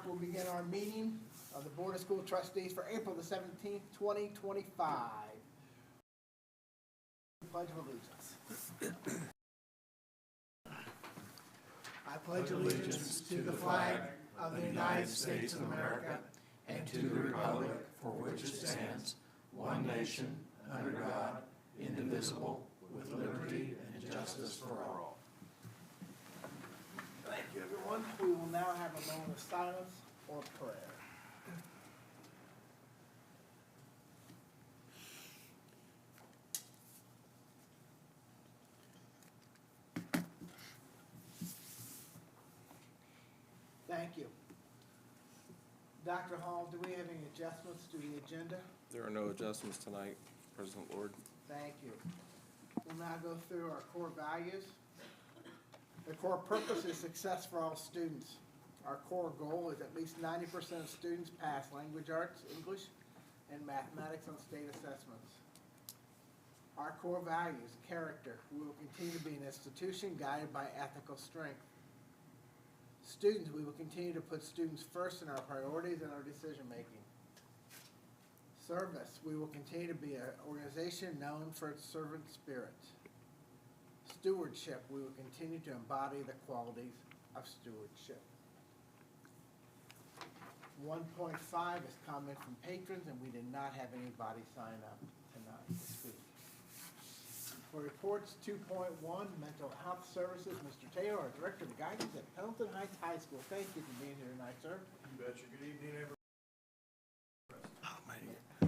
we'll begin our meeting of the Board of School Trustees for April the 17th, 2025. Pledge of Allegiance. I pledge allegiance to the flag of the United States of America and to the republic for which it stands, one nation, under God, indivisible, with liberty and justice for all. Thank you, everyone. We will now have a moment of silence or prayer. Thank you. Dr. Hall, do we have any adjustments to the agenda? There are no adjustments tonight, President Lord. Thank you. We'll now go through our core values. The core purpose is success for all students. Our core goal is at least 90% of students pass language arts, English, and mathematics on state assessments. Our core values, character. We will continue to be an institution guided by ethical strength. Students, we will continue to put students first in our priorities and our decision making. Service, we will continue to be an organization known for its servant spirit. Stewardship, we will continue to embody the qualities of stewardship. 1.5 is comment from patrons, and we did not have anybody sign up tonight to speak. For reports, 2.1, mental health services, Mr. Taylor, our director of guidance at Pendleton High School. Thank you for being here tonight, sir. You betcha. Good evening, everyone.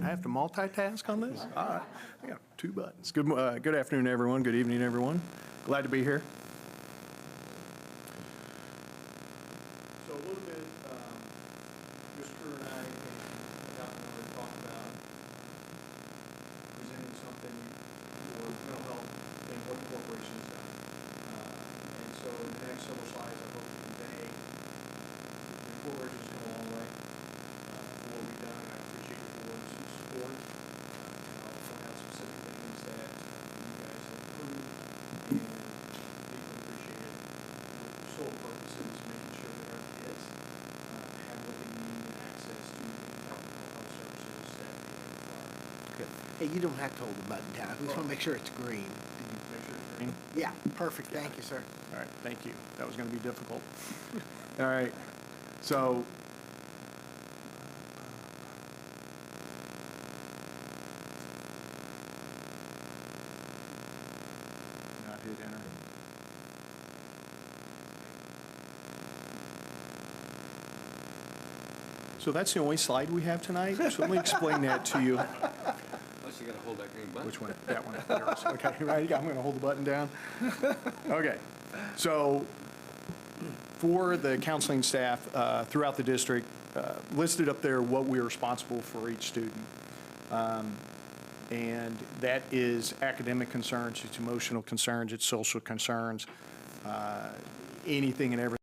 I have to multitask on this? All right, I got two buttons. Good afternoon, everyone. Good evening, everyone. Glad to be here. So a little bit, Ms. Crew and I and Dr. Miller talked about presenting something for mental health and what the corporation has done. And so in the next several slides, I hope to convey the corporation's come a long way for what we've done. I appreciate the board's support. And I'll point out specific things that you guys have approved and deeply appreciate it. The sole purpose is making sure that our kids have what they need and access to the mental health services that they require. Good. Hey, you don't have to hold the button down. We just want to make sure it's green. Make sure it's green. Yeah, perfect. Thank you, sir. All right, thank you. That was going to be difficult. All right, so not hit enter. So that's the only slide we have tonight. So let me explain that to you. Unless you gotta hold that green button. Which one? That one. There it is. Okay, right. I'm going to hold the button down. Okay. So for the counseling staff throughout the district, listed up there what we are responsible for each student. And that is academic concerns, it's emotional concerns, it's social concerns, anything and everything.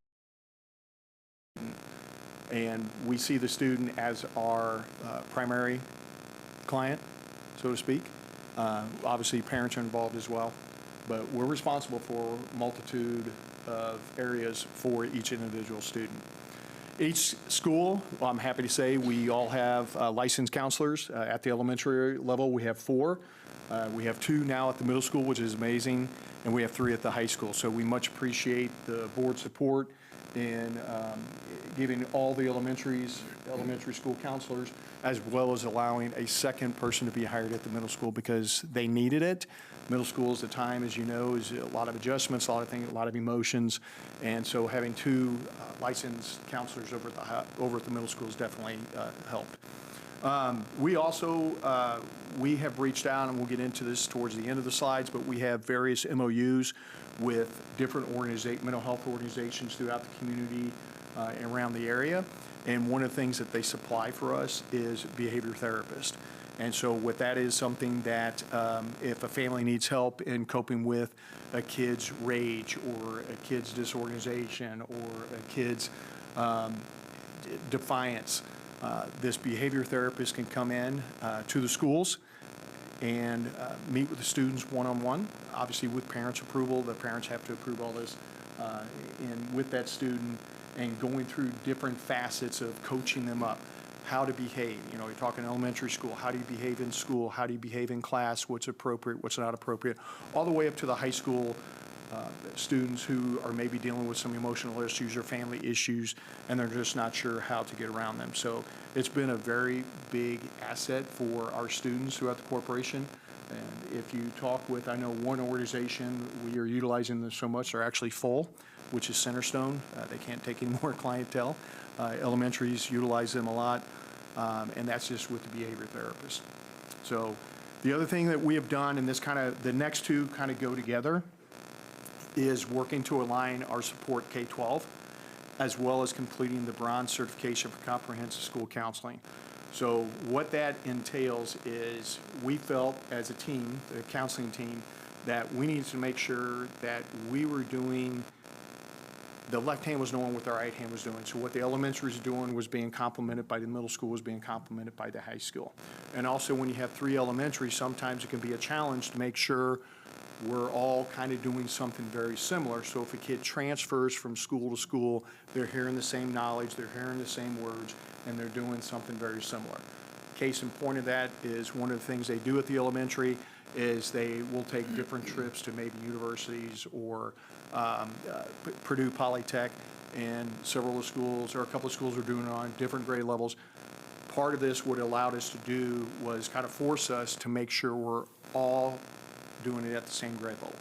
And we see the student as our primary client, so to speak. Obviously, parents are involved as well, but we're responsible for a multitude of areas for each individual student. Each school, well, I'm happy to say, we all have licensed counselors. At the elementary level, we have 4. We have 2 now at the middle school, which is amazing, and we have 3 at the high school. So we much appreciate the board support in giving all the elementary school counselors, as well as allowing a second person to be hired at the middle school because they needed it. Middle school is a time, as you know, is a lot of adjustments, a lot of things, a lot of emotions, and so having 2 licensed counselors over at the middle school has definitely helped. We also, we have reached out, and we'll get into this towards the end of the slides, but we have various MOUs with different mental health organizations throughout the community and around the area. And one of the things that they supply for us is behavior therapist. And so what that is something that if a family needs help in coping with a kid's rage or a kid's disorganization or a kid's defiance, this behavior therapist can come in to the schools and meet with the students one-on-one, obviously with parents' approval. The parents have to approve all this. And with that student, and going through different facets of coaching them up, how to behave. You know, you're talking elementary school, how do you behave in school, how do you behave in class, what's appropriate, what's not appropriate, all the way up to the high school students who are maybe dealing with some emotional issues or family issues, and they're just not sure how to get around them. So it's been a very big asset for our students throughout the corporation. And if you talk with, I know one organization, we are utilizing them so much, they're actually full, which is Centerstone. They can't take any more clientele. Elementaries utilize them a lot, and that's just with the behavior therapist. So the other thing that we have done, and this kind of, the next two kind of go together, is working to align our support K-12, as well as completing the bronze certification for comprehensive school counseling. So what that entails is we felt as a team, the counseling team, that we needed to make sure that we were doing, the left hand was knowing what the right hand was doing. So what the elementary was doing was being complemented by the middle school, was being complemented by the high school. And also when you have 3 elementary, sometimes it can be a challenge to make sure we're all kind of doing something very similar. So if a kid transfers from school to school, they're hearing the same knowledge, they're hearing the same words, and they're doing something very similar. Case in point of that is one of the things they do at the elementary is they will take different trips to maybe universities or Purdue Polytech, and several of schools, or a couple of schools are doing it on different grade levels. Part of this, what it allowed us to do was kind of force us to make sure we're all doing it at the same grade level.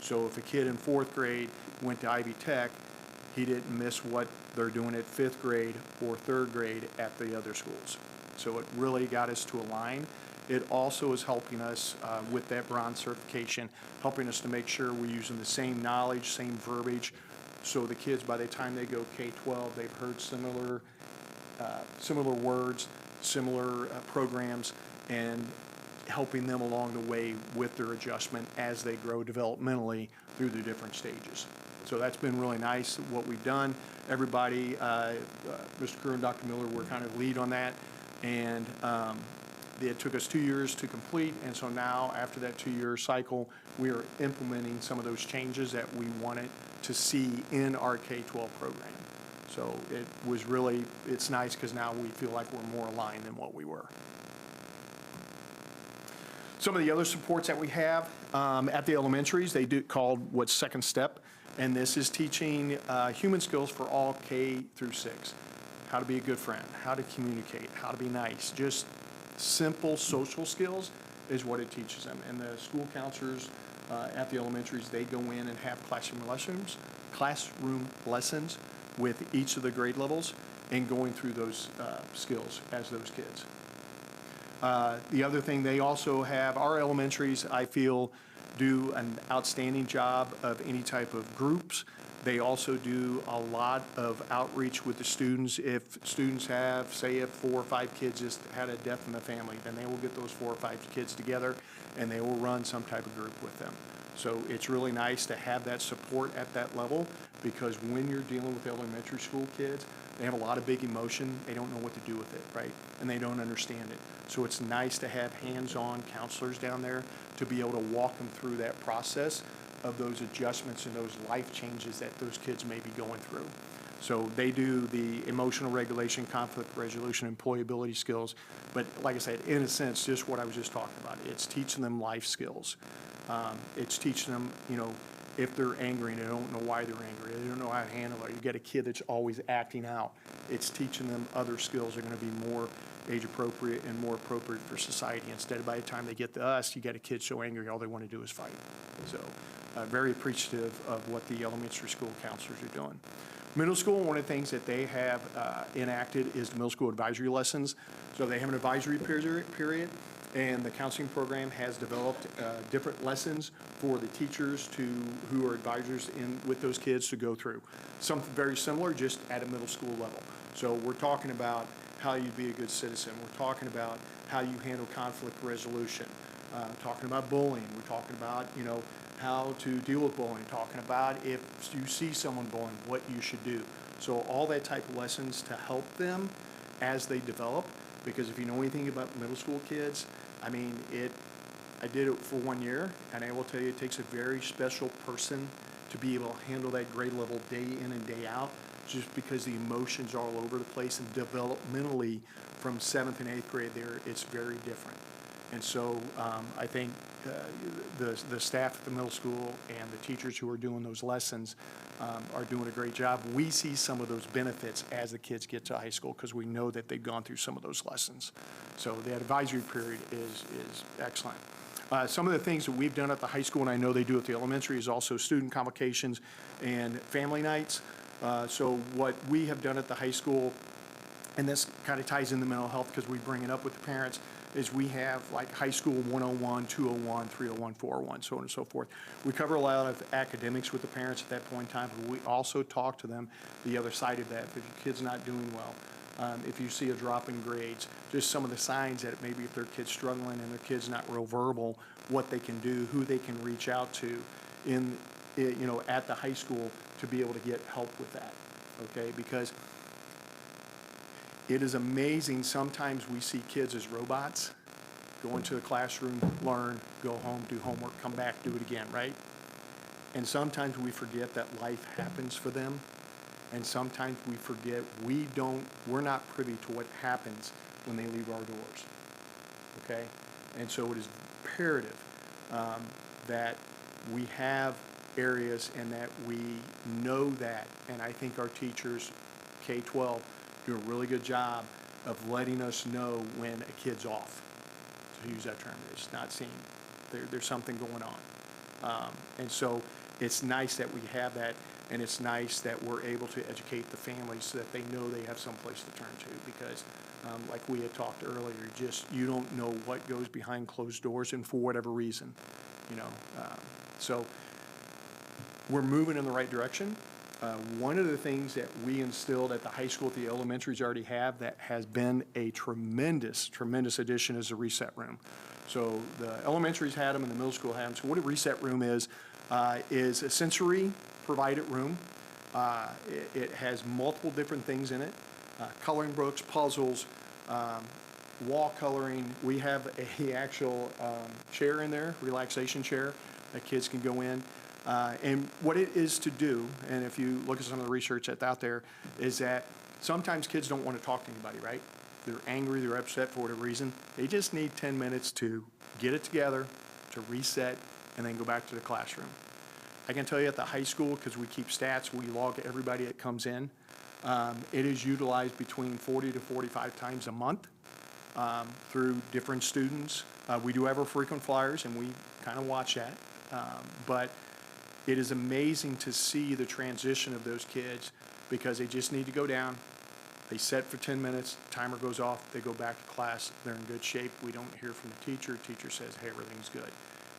So if a kid in 4th grade went to Ivy Tech, he didn't miss what they're doing at 5th grade or 3rd grade at the other schools. So it really got us to align. It also is helping us with that bronze certification, helping us to make sure we're using the same knowledge, same verbiage, so the kids, by the time they go K-12, they've heard similar words, similar programs, and helping them along the way with their adjustment as they grow developmentally through the different stages. So that's been really nice, what we've done. Everybody, Mr. Kerr and Dr. Miller were kind of lead on that, and it took us 2 years to complete, and so now, after that 2-year cycle, we are implementing some of those changes that we wanted to see in our K-12 program. So it was really, it's nice because now we feel like we're more aligned than what we were. Some of the other supports that we have at the elementaries, they do called what's Second Step, and this is teaching human skills for all K through 6. How to be a good friend, how to communicate, how to be nice, just simple social skills is what it teaches them. And the school counselors at the elementaries, they go in and have classroom lessons with each of the grade levels and going through those skills as those kids. The other thing, they also have, our elementaries, I feel, do an outstanding job of any type of groups. They also do a lot of outreach with the students. If students have, say if 4 or 5 kids just had a death in the family, then they will get those 4 or 5 kids together and they will run some type of group with them. So it's really nice to have that support at that level, because when you're dealing with elementary school kids, they have a lot of big emotion. They don't know what to do with it, right? And they don't understand it. So it's nice to have hands-on counselors down there to be able to walk them through that process of those adjustments and those life changes that those kids may be going through. So they do the emotional regulation, conflict resolution, employability skills. But like I said, in a sense, just what I was just talking about, it's teaching them life skills. It's teaching them, you know, if they're angry and they don't know why they're angry, they don't know how to handle it. You get a kid that's always acting out. It's teaching them other skills that are going to be more age appropriate and more appropriate for society. Instead of by the time they get to us, you get a kid so angry all they want to do is fight. So very appreciative of what the elementary school counselors are doing. Middle school, one of the things that they have enacted is the middle school advisory lessons. So they have an advisory period, and the counseling program has developed different lessons for the teachers who are advisors with those kids to go through. Something very similar, just at a middle school level. So we're talking about how you be a good citizen. We're talking about how you handle conflict resolution. Talking about bullying. We're talking about, you know, how to deal with bullying. Talking about if you see someone bullying, what you should do. So all that type of lessons to help them as they develop. Because if you know anything about middle school kids, I mean, I did it for 1 year, and I will tell you, it takes a very special person to be able to handle that grade level day in and day out. just because the emotions are all over the place, and developmentally from 7th and 8th grade there, it's very different. And so I think the staff at the middle school and the teachers who are doing those lessons are doing a great job. We see some of those benefits as the kids get to high school because we know that they've gone through some of those lessons. So that advisory period is excellent. Some of the things that we've done at the high school, and I know they do at the elementary, is also student convocations and family nights. So what we have done at the high school, and this kind of ties into mental health because we bring it up with the parents, is we have like high school 101, 201, 301, 401, so on and so forth. We cover a lot of academics with the parents at that point in time, but we also talk to them the other side of that. If your kid's not doing well, if you see a drop in grades, just some of the signs that maybe if their kid's struggling and their kid's not real verbal, what they can do, who they can reach out to in, you know, at the high school to be able to get help with that, okay? Because it is amazing, sometimes we see kids as robots, go into the classroom, learn, go home, do homework, come back, do it again, right? And sometimes we forget that life happens for them, and sometimes we forget we're not privy to what happens when they leave our doors, okay? And so it is imperative that we have areas and that we know that, and I think our teachers, K-12, do a really good job of letting us know when a kid's off, to use that term. It's not seen. There's something going on. And so it's nice that we have that, and it's nice that we're able to educate the families so that they know they have some place to turn to, because like we had talked earlier, you don't know what goes behind closed doors and for whatever reason, you know. So we're moving in the right direction. One of the things that we instilled at the high school, at the elementaries already have, that has been a tremendous, tremendous addition is the reset room. So the elementaries had them and the middle school had them. So what a reset room is a sensory provided room. It has multiple different things in it, coloring books, puzzles, wall coloring. We have a actual chair in there, relaxation chair that kids can go in. And what it is to do, and if you look at some of the research that's out there, is that sometimes kids don't want to talk to anybody, right? They're angry, they're upset for whatever reason. They just need 10 minutes to get it together, to reset, and then go back to the classroom. I can tell you at the high school, because we keep stats, we log everybody that comes in. It is utilized between 40 to 45 times a month through different students. We do have our frequent flyers, and we kind of watch that. But it is amazing to see the transition of those kids, because they just need to go down, they set for 10 minutes, timer goes off, they go back to class, they're in good shape, we don't hear from the teacher says, hey, everything's good.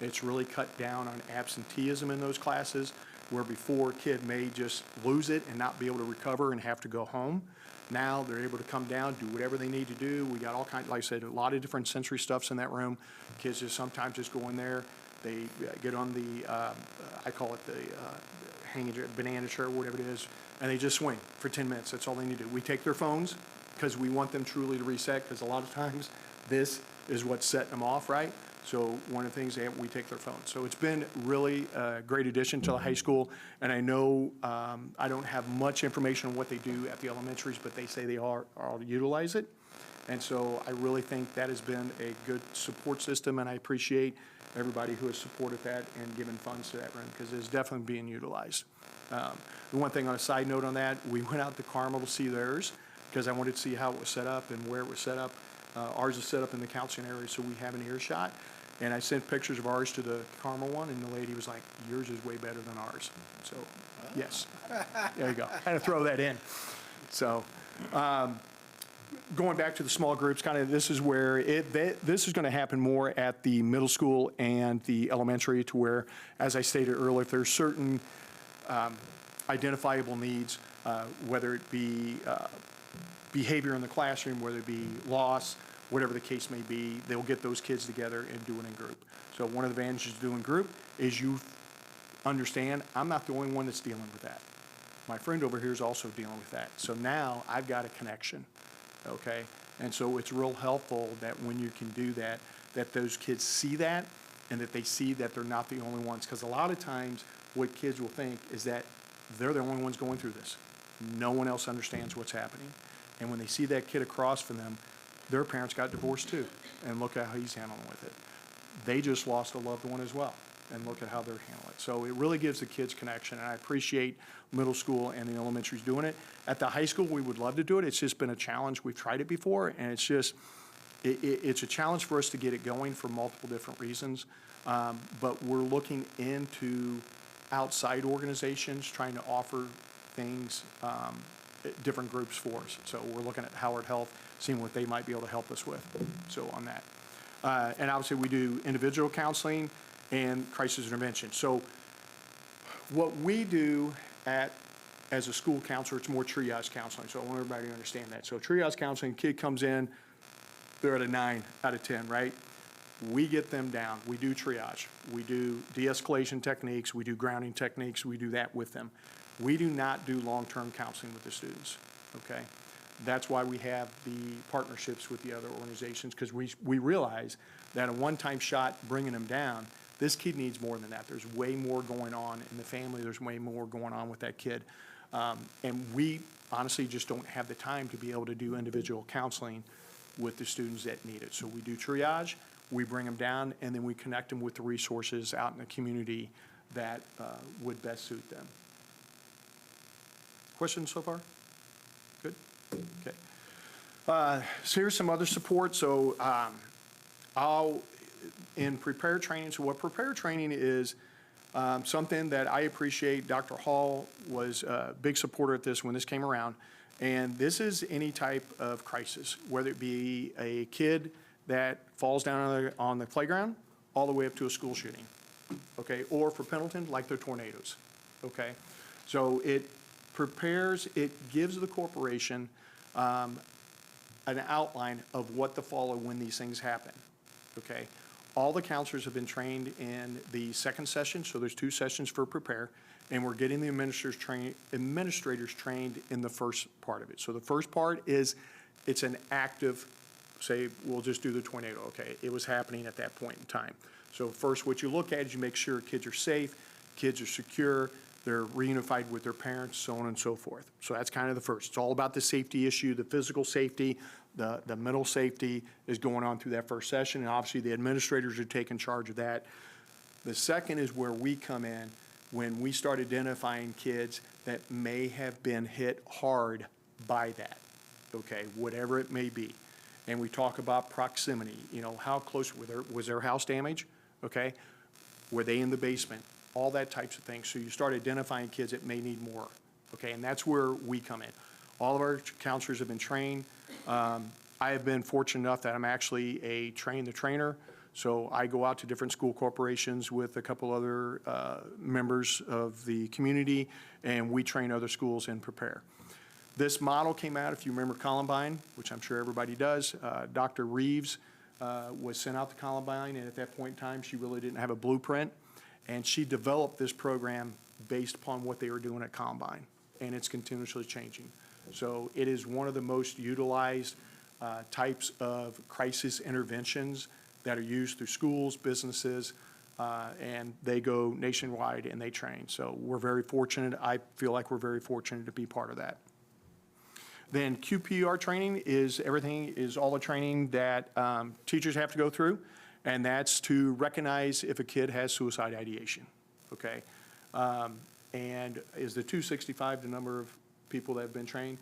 It's really cut down on absenteeism in those classes, where before a kid may just lose it and not be able to recover and have to go home. Now they're able to come down, do whatever they need to do. We got all kinds, like I said, a lot of different sensory stuffs in that room. Kids just sometimes just go in there, they get on the, I call it the hanging banana chair, whatever it is, and they just swing for 10 minutes. That's all they need to do. We take their phones because we want them truly to reset, because a lot of times this is what's setting them off, right? So one of the things, we take their phones. So it's been really a great addition to the high school, and I know I don't have much information on what they do at the elementaries, but they say they all utilize it. And so I really think that has been a good support system, and I appreciate everybody who has supported that and given funds to that room, because it's definitely being utilized. The one thing on a side note on that, we went out to Carmel to see theirs, because I wanted to see how it was set up and where it was set up. Ours is set up in the counseling area, so we have an earshot. And I sent pictures of ours to the Carmel one, and the lady was like, yours is way better than ours. So, yes, there you go. Had to throw that in. So, going back to the small groups, kind of this is where this is going to happen more at the middle school and the elementary, to where, as I stated earlier, if there's certain identifiable needs, whether it be behavior in the classroom, whether it be loss, whatever the case may be, they'll get those kids together and do it in group. So one of the advantages of doing group is you understand, I'm not the only one that's dealing with that. My friend over here is also dealing with that. So now I've got a connection, okay? And so it's real helpful that when you can do that, that those kids see that, and that they see that they're not the only ones. Because a lot of times what kids will think is that they're the only ones going through this. No one else understands what's happening. And when they see that kid across from them, their parents got divorced too, and look at how he's handling with it. They just lost a loved one as well, and look at how they're handling it. So it really gives the kids connection, and I appreciate middle school and the elementaries doing it. At the high school, we would love to do it. It's just been a challenge. We've tried it before, and it's just, it's a challenge for us to get it going for multiple different reasons. But we're looking into outside organizations, trying to offer things, different groups for us. So we're looking at Howard Health, seeing what they might be able to help us with, so on that. And obviously, we do individual counseling and crisis intervention. So what we do as a school counselor, it's more triage counseling, so I want everybody to understand that. So triage counseling, kid comes in, they're at a 9 out of 10, right? We get them down. We do triage. We do de-escalation techniques. We do grounding techniques. We do that with them. We do not do long-term counseling with the students, okay? That's why we have the partnerships with the other organizations, because we realize that a one-time shot bringing them down, this kid needs more than that. There's way more going on in the family. There's way more going on with that kid. And we honestly just don't have the time to be able to do individual counseling with the students that need it. So we do triage, we bring them down, and then we connect them with the resources out in the community that would best suit them. Questions so far? Good? Okay. So here's some other support. So in prepare training, so what prepare training is, something that I appreciate. Dr. Hall was a big supporter at this when this came around. And this is any type of crisis, whether it be a kid that falls down on the playground all the way up to a school shooting, okay? Or for Pendleton, like their tornadoes, okay? So it gives the corporation an outline of what to follow when these things happen, okay? All the counselors have been trained in the second session, so there's 2 sessions for prepare, and we're getting the administrators trained in the first part of it. So the first part is, it's an active, say, we'll just do the tornado, okay? It was happening at that point in time. So first, what you look at is you make sure kids are safe, kids are secure, they're reunified with their parents, so on and so forth. So that's kind of the first. It's all about the safety issue, the physical safety, the mental safety is going on through that first session, and obviously the administrators are taking charge of that. The second is where we come in, when we start identifying kids that may have been hit hard by that, okay, whatever it may be. And we talk about proximity, you know, how close, was their house damage, okay? Were they in the basement? All that types of things. So you start identifying kids that may need more, okay? And that's where we come in. All of our counselors have been trained. I have been fortunate enough that I'm actually a train-the-trainer. So I go out to different school corporations with a couple other members of the community, and we train other schools and prepare. This model came out, if you remember Columbine, which I'm sure everybody does. Dr. Reeves was sent out to Columbine, and at that point in time, she really didn't have a blueprint. And she developed this program based upon what they were doing at Columbine, and it's continuously changing. So it is one of the most utilized types of crisis interventions that are used through schools, businesses, and they go nationwide and they train. So we're very fortunate. I feel like we're very fortunate to be part of that. Then QPR training is all the training that teachers have to go through, and that's to recognize if a kid has suicide ideation, okay? And is the 265 the number of people that have been trained?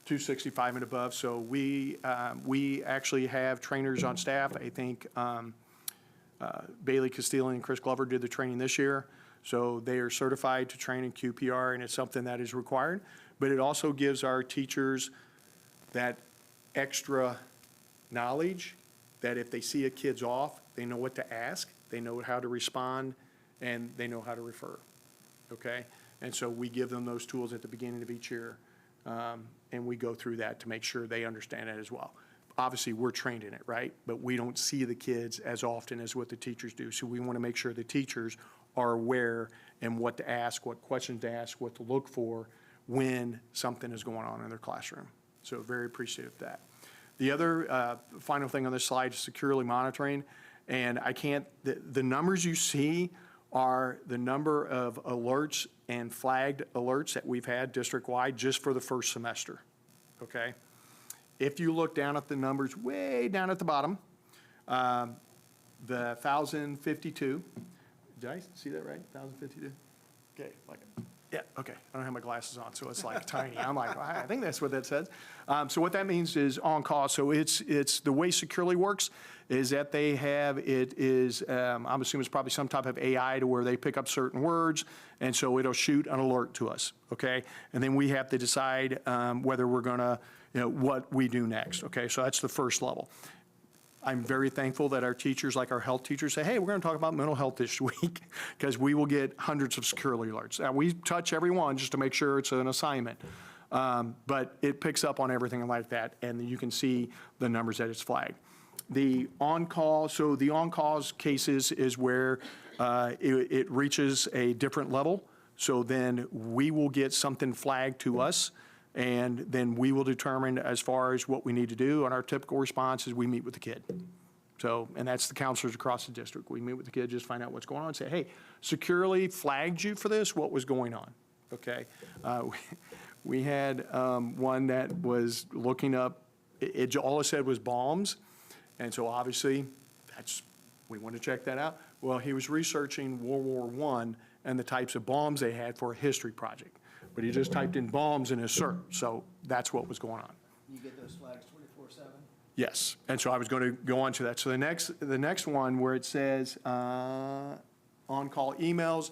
265 and above. So we actually have trainers on staff. I think Bailey Castile and Chris Glover did the training this year. So they are certified to train in QPR, and it's something that is required. But it also gives our teachers that extra knowledge that if they see a kid's off, they know what to ask, they know how to respond, and they know how to refer, okay? And so we give them those tools at the beginning of each year, and we go through that to make sure they understand it as well. Obviously, we're trained in it, right? But we don't see the kids as often as what the teachers do. So we want to make sure the teachers are aware and what to ask, what questions to ask, what to look for when something is going on in their classroom. So very appreciative of that. The other final thing on this slide is securely monitoring. And I can't, the numbers you see are the number of alerts and flagged alerts that we've had district-wide just for the first semester, okay? If you look down at the numbers way down at the bottom, the 1,052, did I see that right? 1,052? Okay, like, yeah, okay. I don't have my glasses on, so it's like tiny. I'm like, I think that's what that says. So what that means is on call. So it's the way Securely works is that they have, it is, I'm assuming it's probably some type of AI to where they pick up certain words, and so it'll shoot an alert to us, okay? And then we have to decide whether we're gonna, what we do next, okay? So that's the first level. I'm very thankful that our teachers, like our health teachers, say, hey, we're going to talk about mental health this week, because we will get hundreds of Securely alerts. Now, we touch every one just to make sure it's an assignment, but it picks up on everything like that, and you can see the numbers that it's flagged. The on-call, so the on-calls cases is where it reaches a different level, so then we will get something flagged to us, and then we will determine as far as what we need to do. And our typical response is we meet with the kid. So, and that's the counselors across the district. We meet with the kid, just find out what's going on, and say, hey, Securely flagged you for this, what was going on, okay? We had one that was looking up, all it said was bombs, and so obviously, we want to check that out. Well, he was researching World War I and the types of bombs they had for a history project. But he just typed in bombs in his search, so that's what was going on. You get those flags 24/7? Yes, and so I was going to go on to that. So the next one where it says on-call emails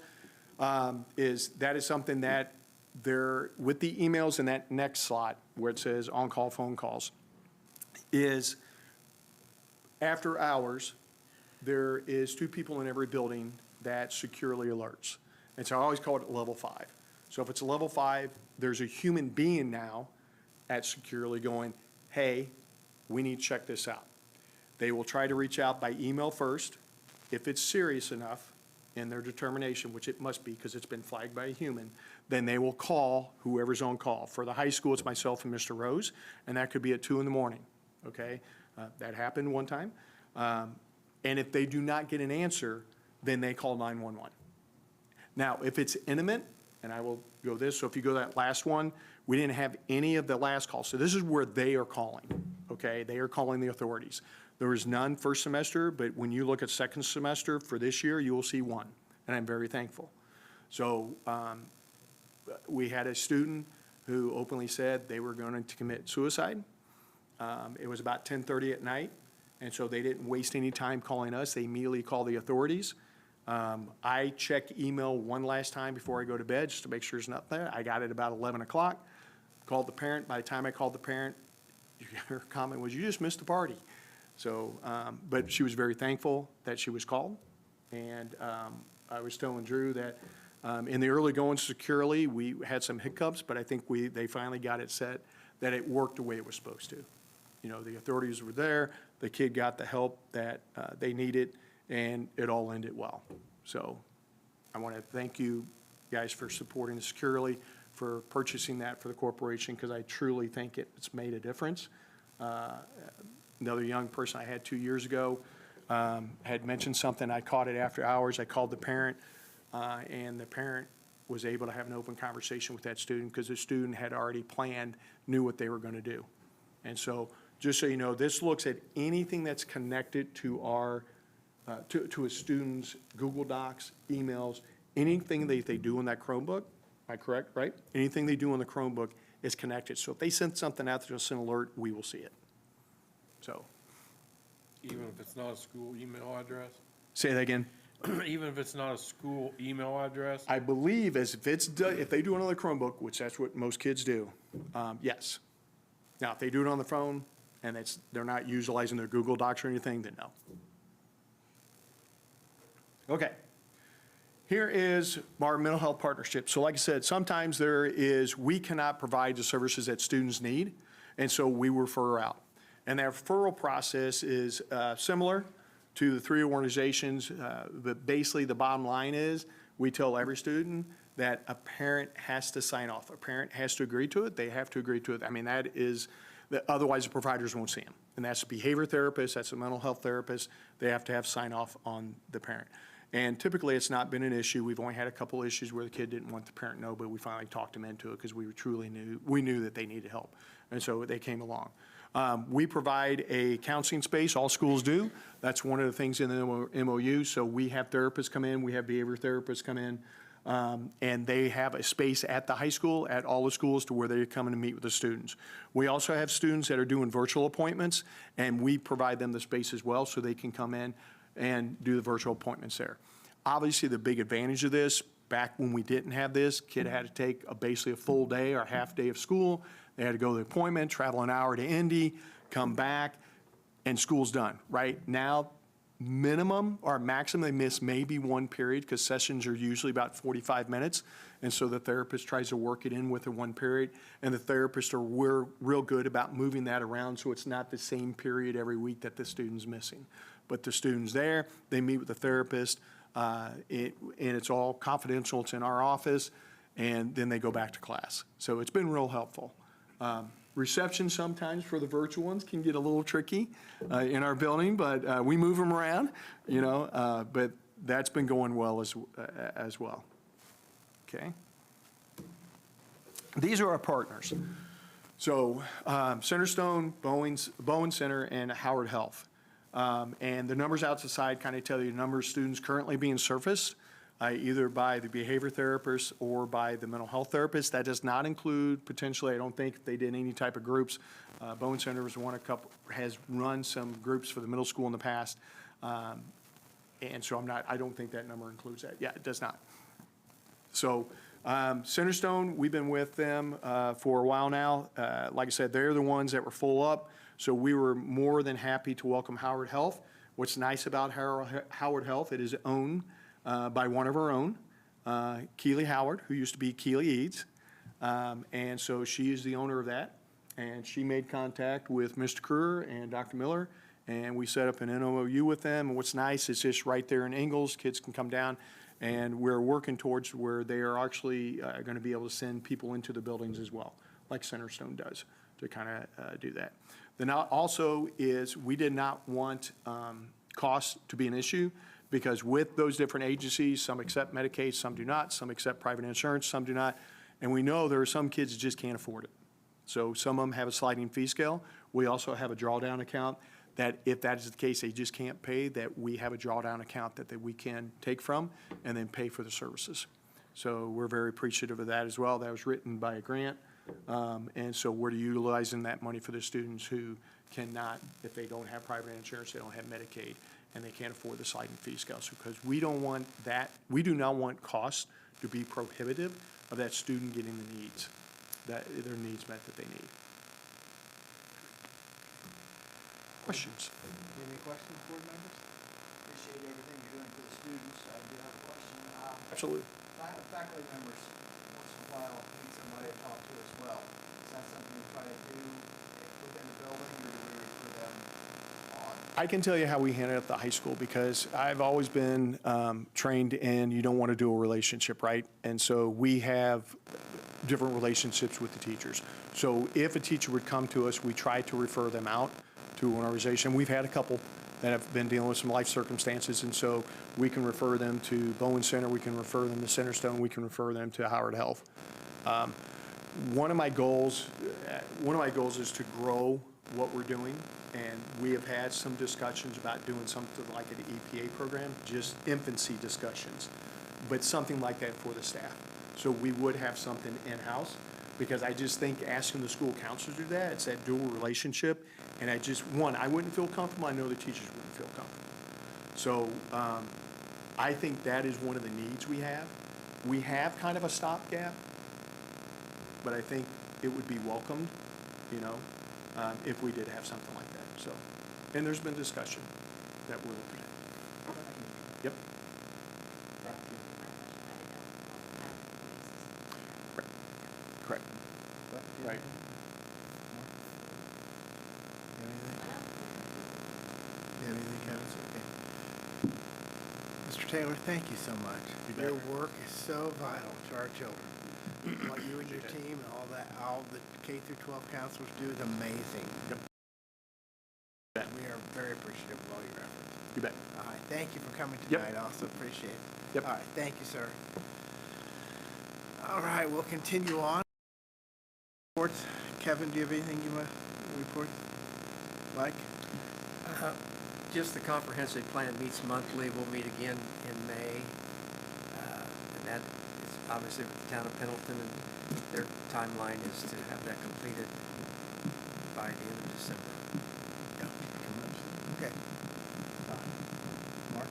is something that they're, with the emails in that next slot where it says on-call phone calls, is after hours, there is 2 people in every building that Securely alerts. And so I always call it level 5. So if it's a level 5, there's a human being now at Securely going, hey, we need to check this out. They will try to reach out by email first. If it's serious enough in their determination, which it must be because it's been flagged by a human, then they will call whoever's on call. For the high school, it's myself and Mr. Rose, and that could be at 2 in the morning, okay? That happened one time. And if they do not get an answer, then they call 911. Now, if it's intimate, and I will go this, so if you go that last one, we didn't have any of the last calls. So this is where they are calling, okay? They are calling the authorities. There was none first semester, but when you look at second semester for this year, you will see 1, and I'm very thankful. So we had a student who openly said they were going to commit suicide. It was about 10:30 at night, and so they didn't waste any time calling us. They immediately called the authorities. I check email one last time before I go to bed just to make sure there's nothing there. I got it about 11 o'clock, called the parent. By the time I called the parent, her comment was, you just missed the party. So, but she was very thankful that she was called. And I was telling Drew that in the early going Securely, we had some hiccups, but I think they finally got it set that it worked the way it was supposed to. The authorities were there, the kid got the help that they needed, and it all ended well. So I want to thank you guys for supporting Securely, for purchasing that for the corporation, because I truly think it's made a difference. Another young person I had 2 years ago had mentioned something. I caught it after hours. I called the parent, and the parent was able to have an open conversation with that student because the student had already planned, knew what they were going to do. And so just so you know, this looks at anything that's connected to our to a student's Google Docs, emails, anything that they do in that Chromebook. Am I correct, right? Anything they do on the Chromebook is connected. So if they send something out to us an alert, we will see it. So. Even if it's not a school email address? Say that again. Even if it's not a school email address? I believe if they do it on the Chromebook, which that's what most kids do, yes. Now, if they do it on the phone and they're not utilizing their Google Docs or anything, then no. Okay. Here is our mental health partnership. So like I said, sometimes we cannot provide the services that students need, and so we refer out. And that referral process is similar to the 3 organizations, but basically the bottom line is we tell every student that a parent has to sign off. A parent has to agree to it. They have to agree to it. I mean, otherwise the providers won't see them. And that's a behavior therapist, that's a mental health therapist. They have to have sign off on the parent. And typically, it's not been an issue. We've only had a couple issues where the kid didn't want the parent to know, but we finally talked them into it because we knew that they needed help. And so they came along. We provide a counseling space, all schools do. That's one of the things in the MOU. So we have therapists come in, we have behavior therapists come in, and they have a space at the high school, at all the schools, to where they come in and meet with the students. We also have students that are doing virtual appointments, and we provide them the space as well so they can come in and do the virtual appointments there. Obviously, the big advantage of this, back when we didn't have this, kid had to take basically a full day or half day of school. They had to go to the appointment, travel an hour to Indy, come back, and school's done. Right now, minimum or maximum, they miss maybe one period because sessions are usually about 45 minutes. And so the therapist tries to work it in with the one period. And the therapists are real good about moving that around so it's not the same period every week that the student's missing. But the student's there, they meet with the therapist, and it's all confidential. It's in our office, and then they go back to class. So it's been real helpful. Reception sometimes for the virtual ones can get a little tricky in our building, but we move them around, but that's been going well as well. Okay. These are our partners. So Centerstone, Bowen Center, and Howard Health. And the numbers out to the side kind of tell you the number of students currently being surfaced, either by the behavior therapist or by the mental health therapist. That does not include potentially, I don't think if they did any type of groups. Bowen Center has run some groups for the middle school in the past. And so I don't think that number includes that. Yeah, it does not. So Centerstone, we've been with them for a while now. Like I said, they're the ones that were full up. So we were more than happy to welcome Howard Health. What's nice about Howard Health, it is owned by one of our own, Keely Howard, who used to be Keely Eads. And so she is the owner of that. And she made contact with Mr. Kruger and Dr. Miller, and we set up an MOU with them. And what's nice, it's just right there in Ingalls. Kids can come down, and we're working towards where they are actually going to be able to send people into the buildings as well, like Centerstone does, to kind of do that. Then also is we did not want costs to be an issue, because with those different agencies, some accept Medicaid, some do not, some accept private insurance, some do not, and we know there are some kids that just can't afford it. So some of them have a sliding fee scale. We also have a drawdown account that if that is the case, they just can't pay, that we have a drawdown account that we can take from and then pay for the services. So we're very appreciative of that as well. That was written by a grant. And so we're utilizing that money for the students who cannot, if they don't have private insurance, they don't have Medicaid, and they can't afford the sliding fee scale. So because we don't want that, we do not want costs to be prohibitive of that student getting the needs, their needs met that they need. Questions? Any questions, board members? Appreciate everything you're doing for the students. I do have a question. Absolutely. Faculty members, once in a while, need somebody to talk to as well. Is that something you try to do within the building, or do we refer them on? I can tell you how we handle it at the high school, because I've always been trained in you don't want to do a relationship, right? And so we have different relationships with the teachers. So if a teacher would come to us, we try to refer them out to an organization. We've had a couple that have been dealing with some life circumstances, and so we can refer them to Bowen Center, we can refer them to Centerstone, we can refer them to Howard Health. One of my goals is to grow what we're doing, and we have had some discussions about doing something like an EPA program, just infancy discussions, but something like that for the staff. So we would have something in-house, because I just think asking the school counselor to do that, it's that dual relationship, and I wouldn't feel comfortable, I know the teachers wouldn't feel comfortable. So I think that is one of the needs we have. We have kind of a stopgap, but I think it would be welcomed, if we did have something like that. So, and there's been discussion that we're looking at. Yep. Correct. Right. Anything, Council? Okay. Mr. Taylor, thank you so much. Your work is so vital to our children. What you and your team and all the K through 12 counselors do is amazing. Yep. We are very appreciative of all your efforts. You bet. All right. Thank you for coming Yep. tonight, also appreciate it. Yep. All right, thank you, sir. All right, we'll continue on. Reports. Kevin, do you have anything you want to report? Mike? Just the comprehensive plan meets monthly. We'll meet again in May. And that is obviously with the town of Pendleton, and their timeline is to have that completed by the end of December. Yeah. Okay. Mark?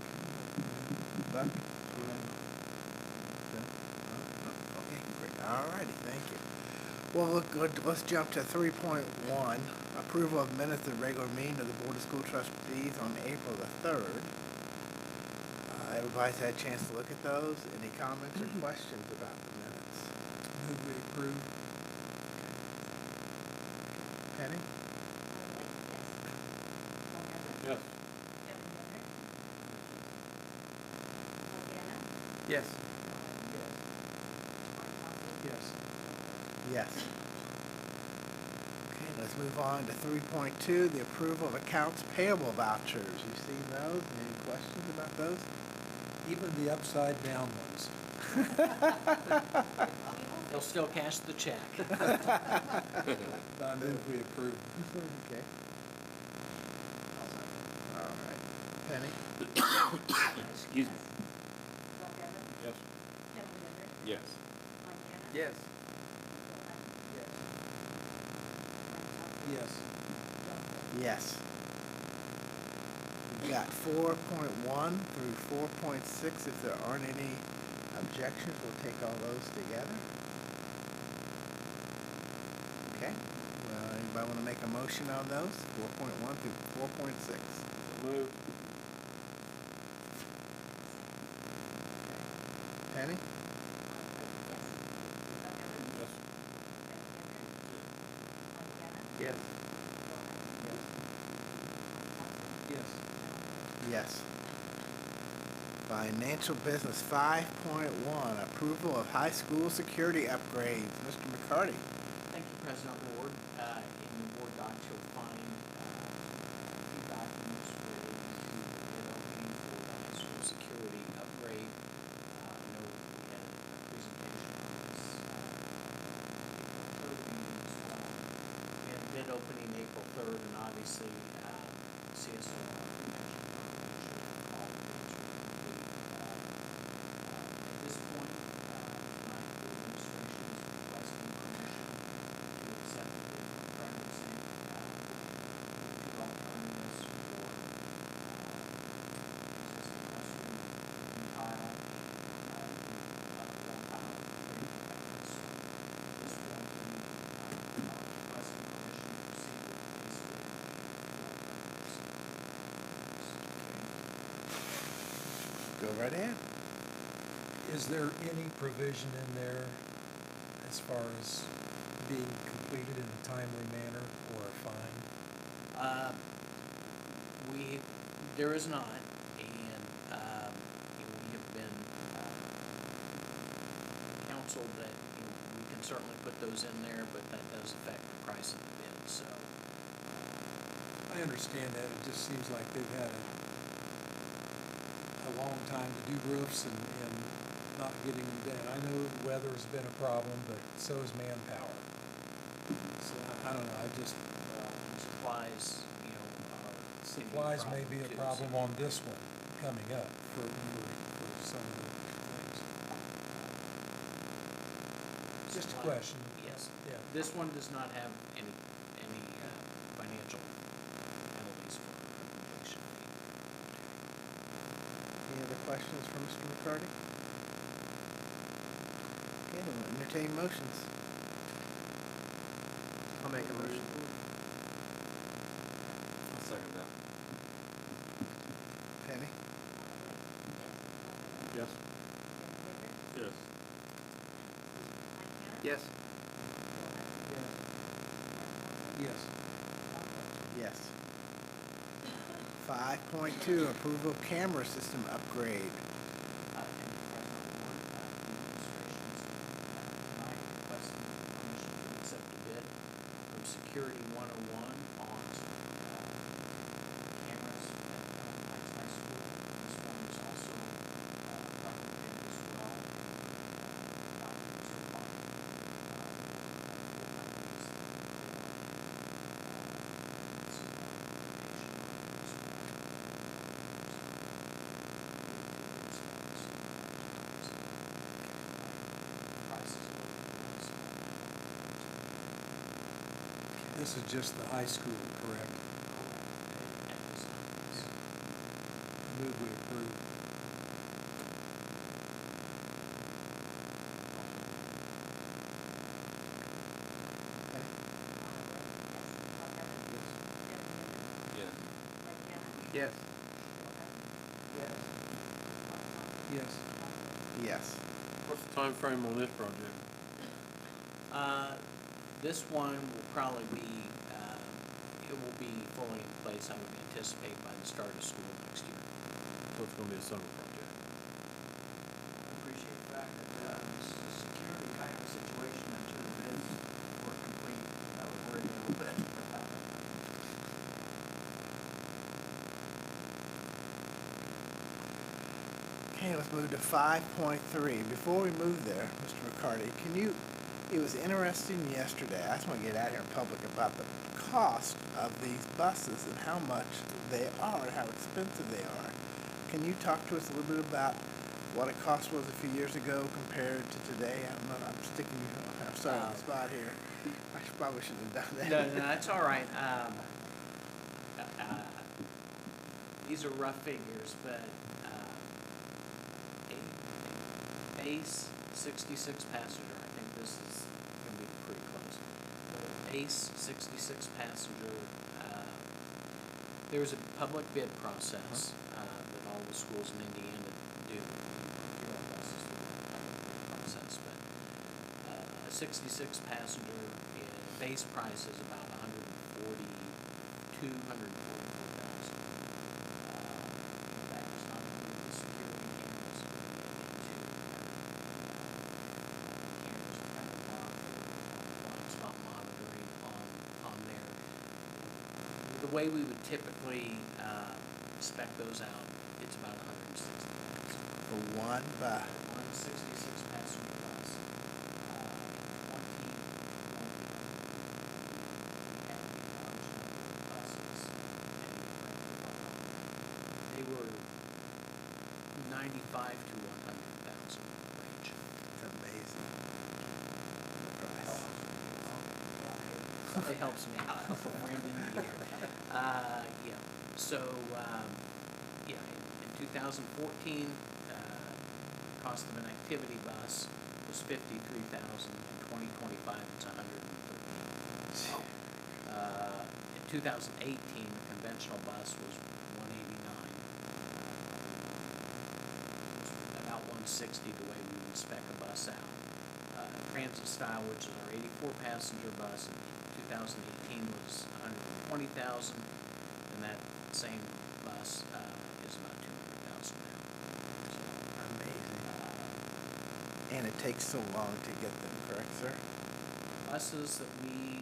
Buck? Okay, great. All righty, thank you. Well, look, let's jump to 3.1, approval of minutes of regular meeting of the Board of School Trustees on April the 3rd. Everybody's had a chance to look at those. Any comments or questions about the minutes? Move we approve. Penny? Yes. Yes. Yes. Yes. Okay, let's move on to 3.2, the approval of accounts payable vouchers. You've seen those? Any questions about those? Even the upside down ones. They'll still cash the check. I move we approve. Okay. All right. Penny? Excuse me. Yes. Yes. Yes. Yes. Yes. We got 4.1 through 4.6. If there aren't any objections, we'll take all those together. Okay. Well, anybody want to make a motion on those? 4.1 through 4.6. Moved. Penny? Yes. Yes. Yes. Yes. Financial business 5.1, approval of high school security upgrades. Mr. McCarty. Thank you, President Ward. In the board docs, you'll find two documents related to the bid opening for the high school security upgrade. I know we had a presentation on this April 3rd meeting as well. We had a bid opening April 3rd, and obviously CSO mentioned all the bids were complete. At this point, tonight, the administration is requesting permission to accept the bid from referencing two alternatives for existing restroom new tile and wall tile upgrade efforts. This one, requesting permission to proceed with basically Go right ahead. Is there any provision in there as far as being completed in a timely manner or a fine? There is not, and, we have been, counseled that, we can certainly put those in there, but that does affect the price of the bid, so. I understand that. It just seems like they've had a long time to do roofs and not getting them done. I know the weather's been a problem, but so is manpower. So I don't know, I just, Supplies, are. supplies may be a too, problem so. on this one coming up for some of the things. Just a Supply- question. Yes. Yeah. This one does not have any financial penalties for completion. Any other questions for Mr. McCarty? Okay, we'll entertain motions. I'll make a motion. I'll second that. Penny? Yes. Yes. Yes. Yes. Yes. 5.2, approval of camera system upgrade. And President Ward, the administration's tonight requesting permission to accept a bid from Security 101 on cameras at Heights High School. This This is just the high school, correct? At this time, yes. Move we approve. Yes. Yes. Yes. Yes. What's the time frame on this project? This one will probably be, it will be fully in place, I would anticipate, by the start of school next year. So it's gonna be a summer project. Appreciate the fact that, this is a security kind of situation until the bids were complete. I was worried a little bit. Okay, let's move to 5.3. Before we move there, Mr. McCarty, it was interesting yesterday, I just want to get out here in public about the cost of these buses and how much they are, and how expensive they are. Can you talk to us a little bit about what it cost was a few years ago compared to today? I'm sticking you, I'm sorry on the spot here. I probably shouldn't have done that. No, that's all right. These are rough figures, but a base 66 passenger, I think this is going to be pretty close. A base 66 passenger, there's a public bid process that all the schools in Indiana do. Procure buses through a public bid process, but a 66 passenger base price is about $142,000, $144,000. That does not include the security cameras or anything cameras to kind of monitor, blind spot monitoring on there. The way we would typically spec those out, it's about $160,000. For one bus. One 66 passenger bus, 20 they were 95 to 100,000 range. That's amazing. It helps me out. Yeah. So, yeah, in 2014, cost of an activity bus was $53,000. In 2025, it's $113,000. In 2018, the conventional bus was $189,000. About $160,000 the way we would spec a bus out. Transit style, which is our 84-passenger bus, in 2018 was $120,000, and that same bus is about $200,000 now. So, Amazing. And it takes so long to get them, correct, sir? buses that we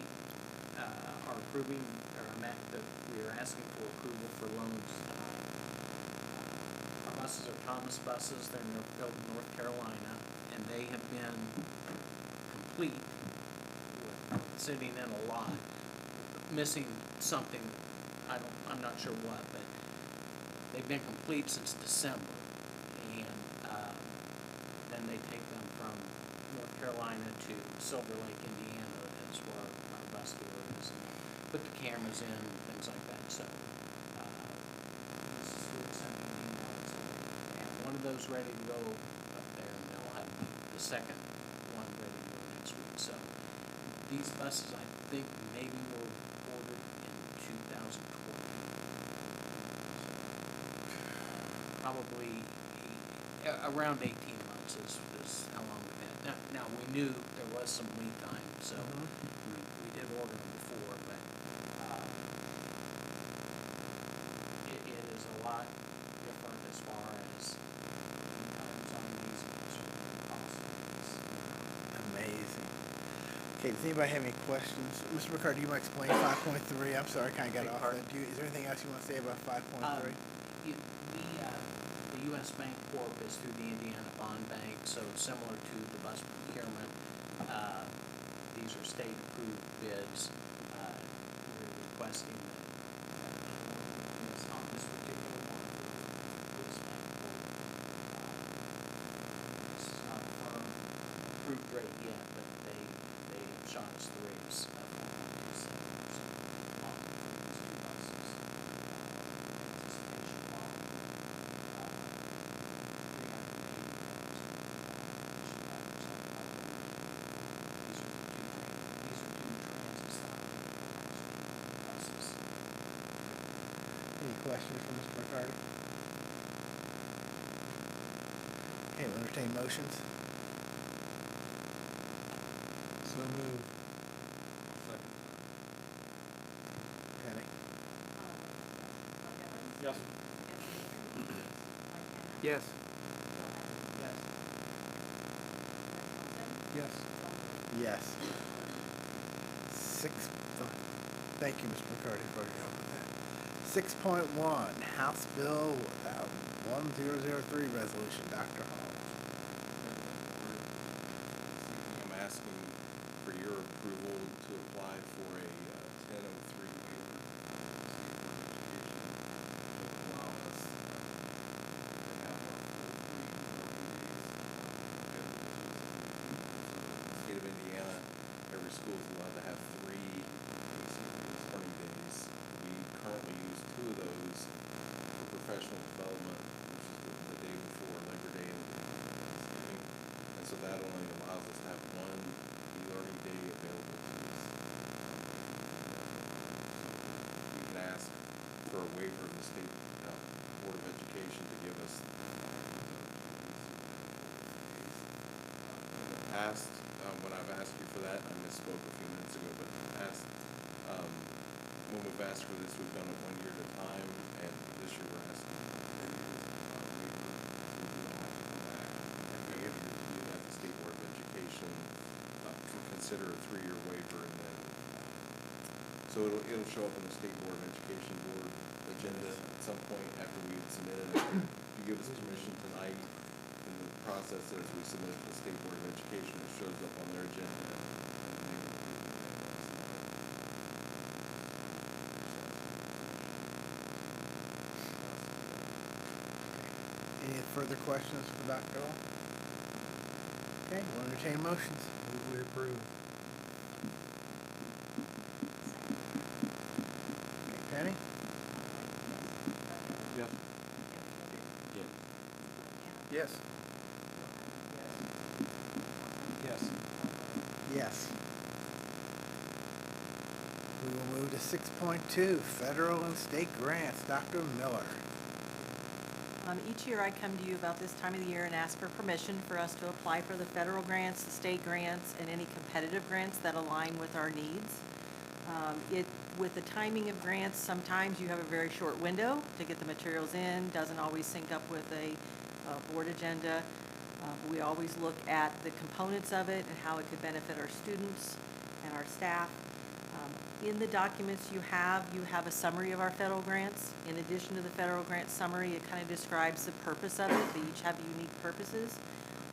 are approving, or that we are asking for approval for loans. Our buses are Thomas buses. They're built in North Carolina, and they have been complete, sitting in a lot, missing something. I'm not sure what, but they've been complete since December, and then they take them from North Carolina to Silver Lake, Indiana, that's where our bus dealer is, and put the cameras in, and things like that. So Mrs. Stewart sent me an email and said they have one of those ready to go up there, and they'll have the second one ready to go next week. So these buses, I think, maybe were ordered in 2020. So probably around 18 months is how long we've had. Now we knew there was some lead time, so we did order them before, but it is a lot different as far as lead times on these and also the cost of these. Amazing. Okay, does anybody have any questions? Mr. McCarty, do you want to explain 5.3? I'm sorry, I kind of got off that. Is there anything else you want to say about 5.3? The U.S. Bank Corp is through the Indiana Bond Bank, so similar to the bus procurement. These are state-approved bids. We're requesting that on this particular one for U.S. Bank Corp. This is not a firm approved rate yet, but they shot us the rates of 1.27. Any questions for Mr. McCarty? Okay, we'll entertain motions. So moved. Penny? Yes. Yes. Yes. Yes. Thank you, Mr. McCarty, for your help with that. 6.1, House Bill 1003 resolution. Dr. Hall. I'm asking for your approval to apply for a 1003 waiver of state board of education to allow us to have our full 3 learning days. In the state of Indiana, every school is allowed to have 3 asynchronous learning days. We currently use 2 of those for professional development, which is the day before Labor Day and Thanksgiving. And so that only allows us to have 1 e-learning day available to us. So we can ask for a waiver of the state Board of Education to give us in the past, when I've asked you for that, I misspoke a few minutes ago, but in the past, when we've asked for this, we've done it 1 year at a time, and this year we're asking for 3 years waiver. So we don't have to come back every year to do that. The State Board of Education can consider a 3-year waiver, and then, so it'll show up on the State Board of Education board agenda at some point after we've submitted it. If you give us permission tonight, in the process as we submit it to the State Board of Education, it shows up on their agenda. And they will approve it Any further questions for Dr. Hall? Okay, we'll entertain motions. Move we approve. Okay, Penny? Yes. Yes. Yes. Yes. We will move to 6.2, federal and state grants. Dr. Miller. Each year I come to you about this time of the year and ask for permission for us to apply for the federal grants, the state grants, and any competitive grants that align with our needs. With the timing of grants, sometimes you have a very short window to get the materials in, doesn't always sync up with a board agenda. We always look at the components of it and how it could benefit our students and our staff. In the documents you have a summary of our federal grants. In addition to the federal grant summary, it kind of describes the purpose of it. They each have unique purposes.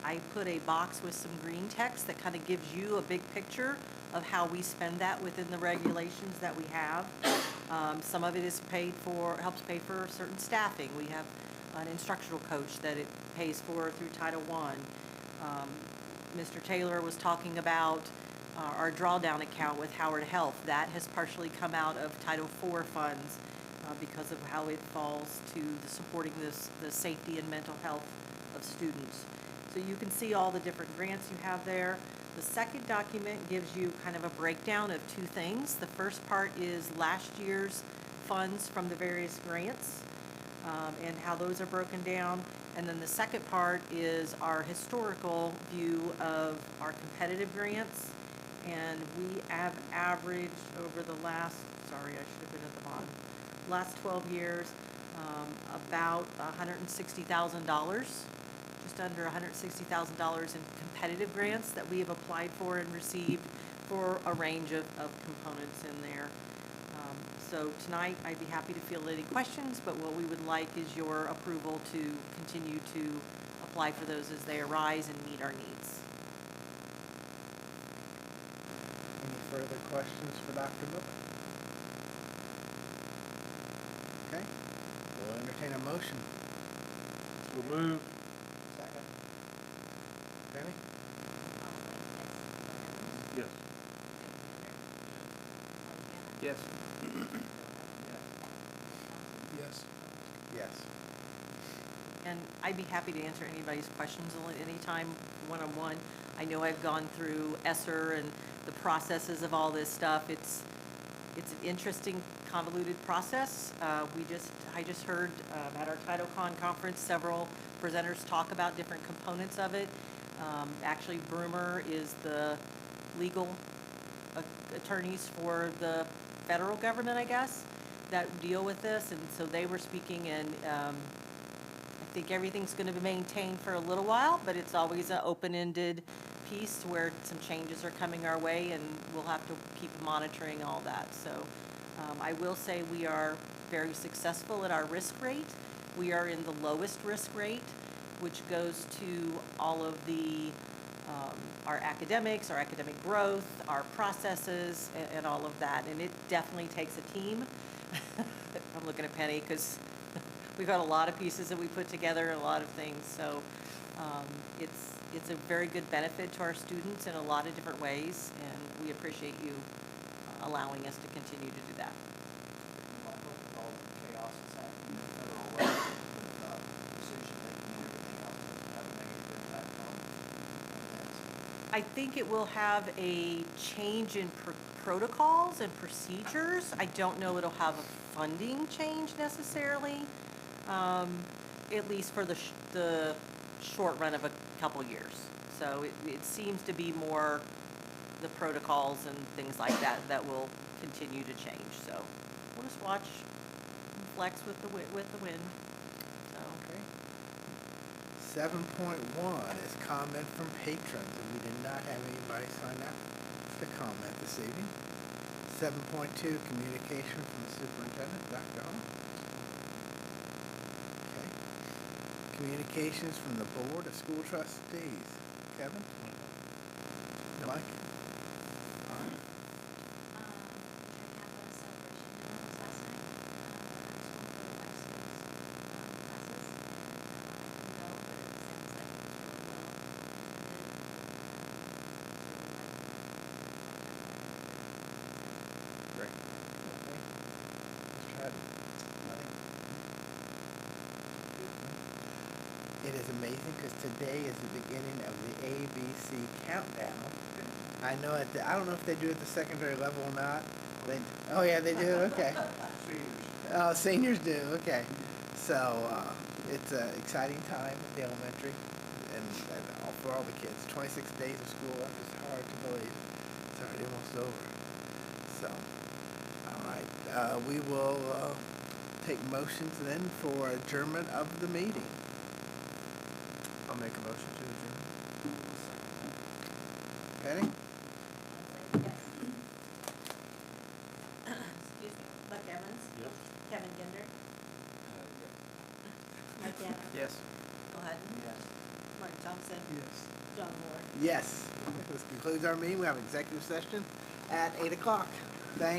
I put a box with some green text that kind of gives you a big picture of how we spend that within the regulations that we have. Some of it is helps pay for certain staffing. We have an instructional coach that it pays for through Title I. Mr. Taylor was talking about our drawdown account with Howard Health. That has partially come out of Title IV funds because of how it falls to supporting the safety and mental health of students. So you can see all the different grants you have there. The second document gives you kind of a breakdown of 2 things. The first part is last year's funds from the various grants and how those are broken down. And then the second part is our historical view of our competitive grants. And we have averaged over the last, sorry, I should have been at the bottom, last 12 years, about $160,000, just under $160,000 in competitive grants that we have applied for and received for a range of components in there. So tonight, I'd be happy to field any questions, but what we would like is your approval to continue to apply for those as they arise and meet our needs. Any further questions for Dr. Miller? Okay, we'll entertain a motion. So moved. Second. Penny? Yes. Yes. Yes. Yes. And I'd be happy to answer anybody's questions at any time, one-on-one. I know I've gone through ESSER and the processes of all this stuff. It's an interesting, convoluted process. I just heard at our TitleCon conference, several presenters talk about different components of it. Actually, Broomer is the legal attorneys for the federal government, I guess, that deal with this, and so they were speaking, and I think everything's gonna be maintained for a little while, but it's always an open-ended piece where some changes are coming our way, and we'll have to keep monitoring all that. So I will say we are very successful at our risk rate. We are in the lowest risk rate, which goes to all of the our academics, our academic growth, our processes, and all of that. And it definitely takes a team. I'm looking at Penny because we've got a lot of pieces that we put together, a lot of things. So it's a very good benefit to our students in a lot of different ways, and we appreciate you allowing us to continue to do that. Michael, with all the chaos that's happening in the federal level, decision making and everything else, does it have a negative impact on this? I think it will have a change in protocols and procedures. I don't know it'll have a funding change necessarily, at least for the short run of a couple years. So it seems to be more the protocols and things like that that will continue to change. So we'll just watch and flex with the wind. So. Okay. 7.1 is comment from patrons, and we did not have anybody sign up to comment this evening. 7.2, communication from the superintendent, Dr. Hall. Okay. Communications from the board of school trustees. Kevin? Mike? All right. Great. Okay. Mr. Haddon? It is amazing because today is the beginning of the ABC countdown. I know I don't know if they do it at the secondary level or not. Oh yeah, they do. Okay. Seniors. Seniors do. Okay. So it's an exciting time at the elementary, and for all the kids. 26 days of school. That's just hard to believe. It's already almost over. So, all right. We will take motions then for adjournment of the meeting. I'll make a motion to adjourn. Penny? Excuse me, Buck Evans? Yep. Kevin Ginder? Mike Danner? Yes. Bill Hutton? Yes. Martin Thompson? Yes. John Moore? Yes. This concludes our meeting. We have executive session at 8 o'clock. Thank